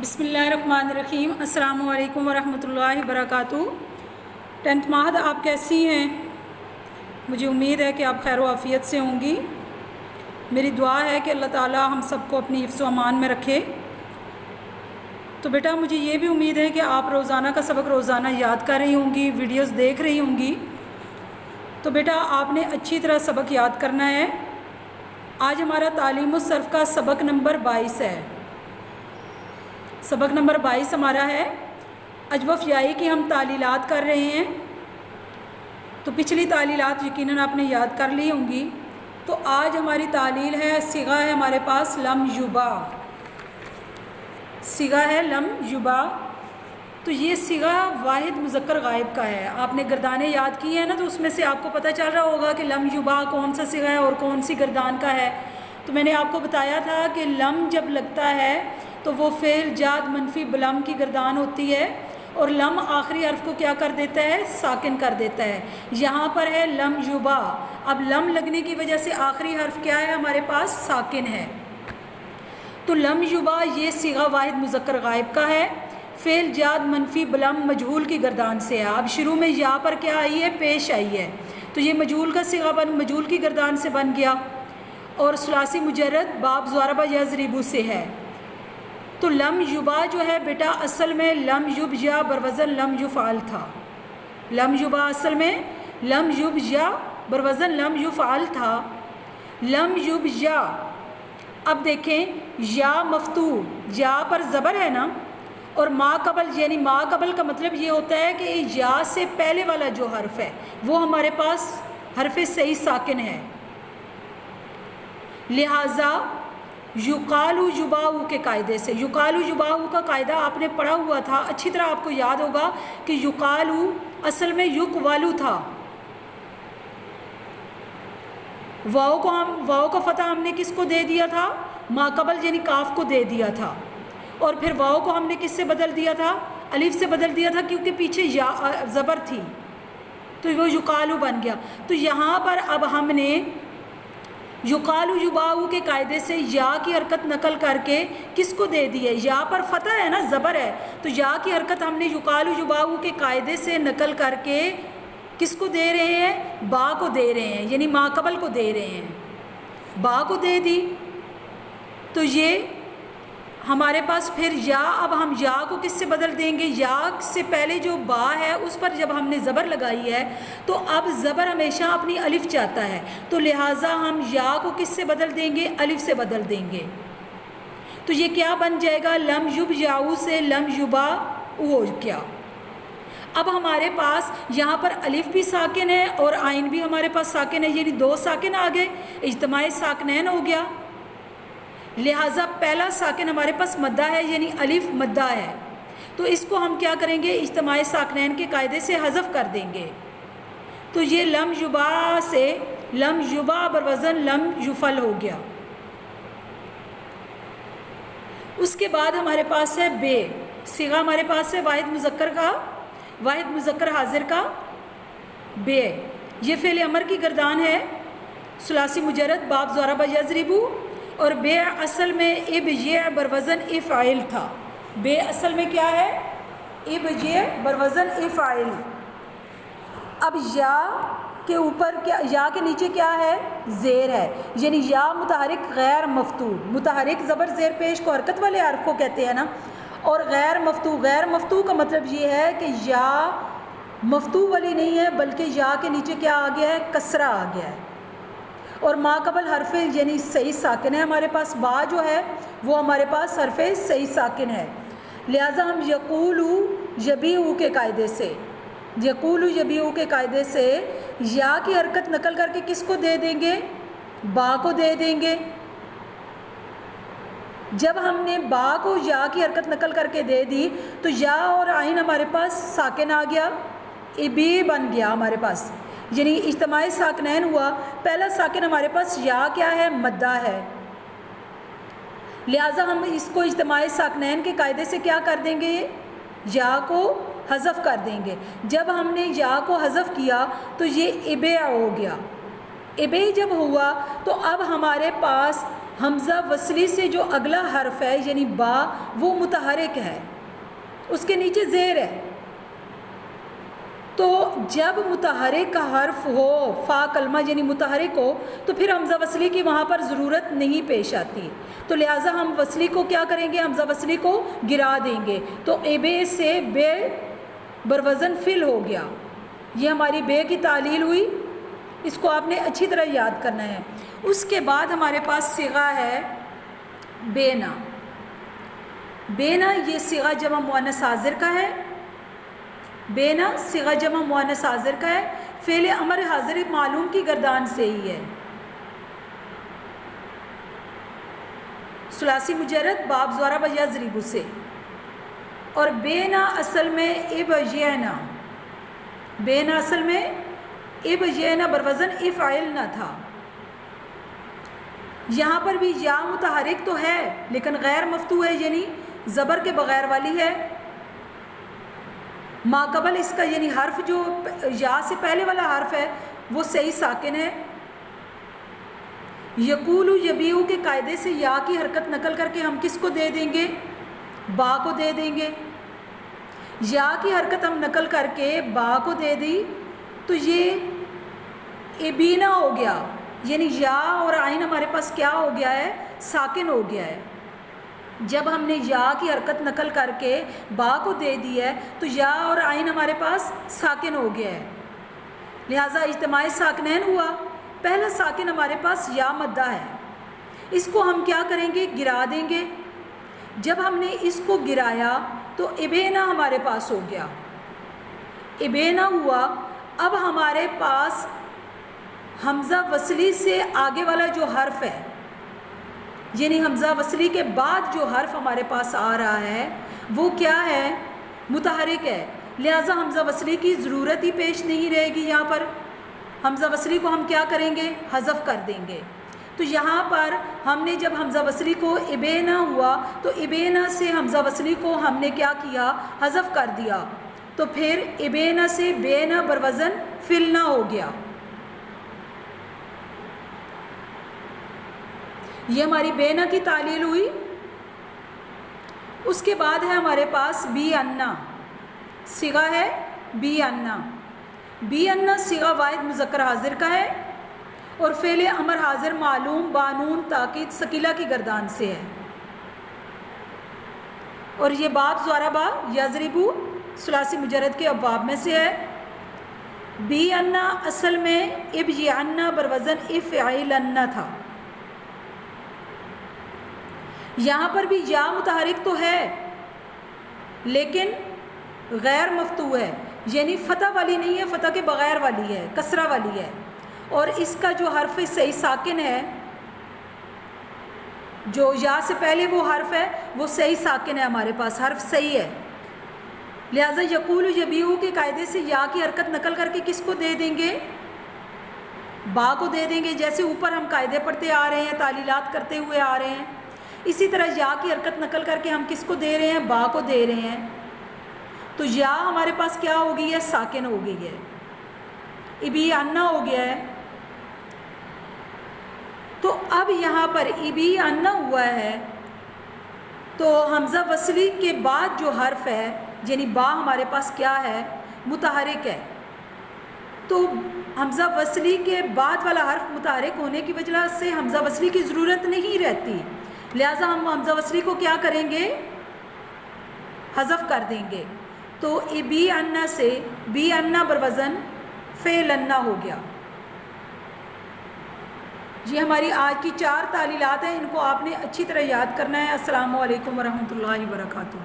بسم اللہ الرحمن الرحیم۔ السلام علیکم ورحمۃ اللہ وبرکاتہ۔ 10th ماہد، آپ کیسی ہیں؟ مجھے امید ہے کہ آپ خیر و عافیت سے ہوں گی۔ میری دعا ہے کہ اللہ تعالیٰ ہم سب کو اپنی حفظ و امان میں رکھے۔ تو بیٹا مجھے یہ بھی امید ہے کہ آپ روزانہ کا سبق روزانہ یاد کر رہی ہوں گی، ویڈیوز دیکھ رہی ہوں گی۔ تو بیٹا آپ نے اچھی طرح سبق یاد کرنا ہے۔ آج ہمارا تعلیم الصرف کا سبق نمبر 22 ہے۔ سبق نمبر 22 ہمارا ہے۔ اجوف یائی کی ہم تعلیلات کر رہے ہیں۔ تو پچھلی تعلیلات یقیناً آپ نے یاد کر لی ہوں گی۔ تو آج ہماری تعلیل ہے، صیغہ ہے ہمارے پاس لم یبا۔ صیغہ ہے لم یبا۔ تو یہ صیغہ واحد مذکر غائب کا ہے۔ آپ نے گردانیں یاد کی ہیں نا، تو اس میں سے آپ کو پتہ چل رہا ہوگا کہ لم یبا کون سا صیغہ ہے اور کون سی گردان کا ہے۔ تو میں نے آپ کو بتایا تھا کہ لم جب لگتا ہے تو وہ فعل جاد منفی بلم کی گردان ہوتی ہے، اور لم آخری حرف کو کیا کر دیتا ہے؟ ساکن کر دیتا ہے۔ یہاں پر ہے لم یبا۔ اب لم لگنے کی وجہ سے آخری حرف کیا ہے ہمارے پاس؟ ساکن ہے۔ تو لم یبا یہ صیغہ واحد مذکر غائب کا ہے، فعل جاد منفی بلم مجہول کی گردان سے ہے۔ اب شروع میں یا پر کیا آئی ہے؟ پیش آئی ہے، تو یہ مجہول کا صیغہ مجہول کی گردان سے بن گیا، اور ثلاثی مجرد باب ضرب یضرب سے ہے۔ تو لم یبا جو ہے بیٹا اصل میں لم یب یا بروزن لم یفعل تھا۔ لم یبا اصل میں لم یب یا بروزن لم یفعل تھا۔ لم یب یا، اب دیکھیں یا مفتوح، یا پر زبر ہے نا، اور ما قبل، یعنی ما قبل کا مطلب یہ ہوتا ہے کہ یا سے پہلے والا جو حرف ہے وہ ہمارے پاس حرف صحیح ساکن ہے، لہٰذا یقالو یباؤ کے قاعدے سے، یقالو یباؤ کا قاعدہ آپ نے پڑھا ہوا تھا، اچھی طرح آپ کو یاد ہوگا کہ یقالو اصل میں یقوالو تھا۔ واؤ کا فتح ہم نے کس کو دے دیا تھا؟ ما قبل یعنی کاف کو دے دیا تھا، اور پھر واؤ کو ہم نے کس سے بدل دیا تھا؟ الف سے بدل دیا تھا، کیونکہ پیچھے یا زبر تھی، تو وہ یقالو بن گیا۔ تو یہاں پر اب ہم نے یقالو یباؤ کے قاعدے سے یا کی حرکت نقل کر کے کس کو دے دی ہے؟ یا پر فتح ہے نا، زبر ہے، تو یا کی حرکت ہم نے یقالو یباؤ کے قاعدے سے نقل کر کے کس کو دے رہے ہیں؟ با کو دے رہے ہیں، یعنی ما قبل کو دے رہے ہیں، با کو دے دی۔ تو یہ ہمارے پاس پھر یا، اب ہم یا کو کس سے بدل دیں گے؟ یا سے پہلے جو با ہے اس پر جب ہم نے زبر لگائی ہے تو اب زبر ہمیشہ اپنی الف چاہتا ہے، تو لہٰذا ہم یا کو کس سے بدل دیں گے؟ الف سے بدل دیں گے۔ تو یہ کیا بن جائے گا؟ لم یب یاؤ سے لم یبا ہو گیا۔ اب ہمارے پاس یہاں پر الف بھی ساکن ہے اور عین بھی ہمارے پاس ساکن ہے، یعنی دو ساکن آ گئے، اجتماع ساکنین ہو گیا، لہٰذا پہلا ساکن ہمارے پاس مدہ ہے، یعنی الف مدہ ہے، تو اس کو ہم کیا کریں گے؟ اجتماع ساکنین کے قاعدے سے حذف کر دیں گے۔ تو یہ لم یبا سے لم یبا بروزن لم یفعل ہو گیا۔ اس کے بعد ہمارے پاس ہے بے، صیغہ ہمارے پاس ہے واحد مذکر حاضر کا بے، یہ فعل امر کی گردان ہے، ثلاثی مجرد باب ضرب یضرب، اور بے اصل میں اب یہ بروزن افعال تھا۔ بے اصل میں کیا ہے؟ اب یہ بروزن افعال۔ اب یا کے اوپر کیا، یا کے نیچے کیا ہے؟ زیر ہے، یعنی یا متحرک غیر مفتوح، متحرک زبر زیر پیش کو حرکت والے حرف کو کہتے ہیں نا، اور غیر مفتوح کا مطلب یہ ہے کہ یا مفتوح والی نہیں ہے، بلکہ یا کے نیچے کیا آ گیا ہے؟ کسرہ آ گیا ہے، اور ما قبل حرف یعنی صحیح ساکن ہے ہمارے پاس، با جو ہے وہ ہمارے پاس حرف صحیح ساکن ہے، لہٰذا ہم یقولو یبیعو کے قاعدے سے، یقولو یبیعو کے قاعدے سے یا کی حرکت نقل کر کے کس کو دے دیں گے؟ با کو دے دیں گے۔ جب ہم نے با کو یا کی حرکت نقل کر کے دے دی تو یا اور عین ہمارے پاس ساکن آ گیا، ابی بن گیا ہمارے پاس، یعنی اجتماع ساکنین ہوا۔ پہلا ساکن ہمارے پاس یا کیا ہے؟ مدہ ہے، لہٰذا ہم اس کو اجتماع ساکنین کے قاعدے سے کیا کر دیں گے؟ یا کو حذف کر دیں گے۔ جب ہم نے یا کو حذف کیا تو یہ ابے ہو گیا۔ ابے جب ہوا تو اب ہمارے پاس حمزہ وصلی سے جو اگلا حرف ہے یعنی با وہ متحرک ہے، اس کے نیچے زیر ہے، تو جب متحرک کا حرف ہو، فا کلمہ یعنی متحرک ہو، تو پھر حمزہ وصلی کی وہاں پر ضرورت نہیں پیش آتی، تو لہٰذا ہم وصلی کو کیا کریں گے، حمزہ وصلی کو گرا دیں گے، تو ابے سے بے بروزن فل ہو گیا، یہ ہماری بے کی تعلیل ہوئی، اس کو آپ نے اچھی طرح یاد کرنا ہے۔ اس کے بعد ہمارے پاس صیغہ ہے بینا۔ بینا یہ صیغہ جمع مؤنث حاضر کا ہے، بینا صیغہ جمع مؤنث حاضر کا ہے، فعل امر حاضر معلوم کی گردان سے ہی ہے، ثلاثی مجرد باب ضرب یا ضرب سے، اور بینا اصل میں ابینا، بینا اصل میں ابینا بروزن افعل نہ تھا، یہاں پر بھی یا متحرک تو ہے لیکن غیر مفتوح ہے یعنی زبر کے بغیر والی ہے، ما قبل اس کا یعنی حرف جو یا سے پہلے والا حرف ہے وہ صحیح ساکن ہے، یقول یبیو کے قاعدے سے یا کی حرکت نقل کر کے ہم کس کو دے دیں گے، با کو دے دیں گے، یا کی حرکت ہم نقل کر کے با کو دے دی تو یہ ابینا ہو گیا، یعنی یا اور عین ہمارے پاس کیا ہو گیا ہے، ساکن ہو گیا ہے، جب ہم نے یا کی حرکت نقل کر کے با کو دے دی ہے تو یا اور عین ہمارے پاس ساکن ہو گیا ہے، لہٰذا اجتماع ساکنین ہوا، پہلا ساکن ہمارے پاس یا مدہ ہے، اس کو ہم کیا کریں گے، گرا دیں گے، جب ہم نے اس کو گرایا تو ابینا ہمارے پاس ہو گیا، ابینا ہوا، اب ہمارے پاس حمزہ وصلی سے آگے والا جو حرف ہے یعنی حمزہ وصلی کے بعد جو حرف ہمارے پاس آ رہا ہے وہ کیا ہے، متحرک ہے، لہٰذا حمزہ وصلی کی ضرورت ہی پیش نہیں رہے گی، یہاں پر حمزہ وصلی کو ہم کیا کریں گے، حذف کر دیں گے، تو یہاں پر ہم نے جب حمزہ وصلی کو ابینا ہوا تو ابینا سے حمزہ وصلی کو ہم نے کیا کیا، حذف کر دیا، تو پھر ابینا سے بینا بروزن فلنا ہو گیا، یہ ہماری بینا کی تعلیل ہوئی۔ اس کے بعد ہے ہمارے پاس بی انا، صیغہ ہے بی انا، بی انا صیغہ واحد مذکر حاضر کا ہے اور فعل امر حاضر معلوم بانون تاکید ثقیلہ کی گردان سے ہے، اور یہ باب ضربا یضربو ثلاثی مجرد کے ابواب میں سے ہے، بی انا اصل میں ابیعنا بروزن افعلن تھا، یہاں پر بھی یا متحرک تو ہے لیکن غیر مفتوح ہے، یعنی فتح والی نہیں ہے، فتح کے بغیر والی ہے، کسرہ والی ہے، اور اس کا جو حرف صحیح ساکن ہے، جو یا سے پہلے وہ حرف ہے وہ صحیح ساکن ہے، ہمارے پاس حرف صحیح ہے، لہٰذا یقول یبیو کے قاعدے سے یا کی حرکت نقل کر کے کس کو دے دیں گے، با کو دے دیں گے، جیسے اوپر ہم قاعدے پڑھتے آ رہے ہیں، تعلیلات کرتے ہوئے آ رہے ہیں، اسی طرح یا کی حرکت نقل کر کے ہم کس کو دے رہے ہیں، با کو دے رہے ہیں، تو یا ہمارے پاس کیا ہو گئی ہے، ساکن ہو گئی ہے، ابی انا ہو گیا ہے، تو اب یہاں پر ابی انا ہوا ہے تو حمزہ وصلی کے بعد جو حرف ہے یعنی با ہمارے پاس کیا ہے، متحرک ہے، تو حمزہ وصلی کے بعد والا حرف متحرک ہونے کی وجہ سے حمزہ وصلی کی ضرورت نہیں رہتی، لہٰذا ہم حمزہ وصلی کو کیا کریں گے، حذف کر دیں گے، تو بی انا سے بی انا بروزن فعلنا ہو گیا۔ یہ ہماری آج کی 4 تعلیلات ہیں، ان کو آپ نے اچھی طرح یاد کرنا ہے۔ السلام علیکم ورحمۃ اللہ وبرکاتہ۔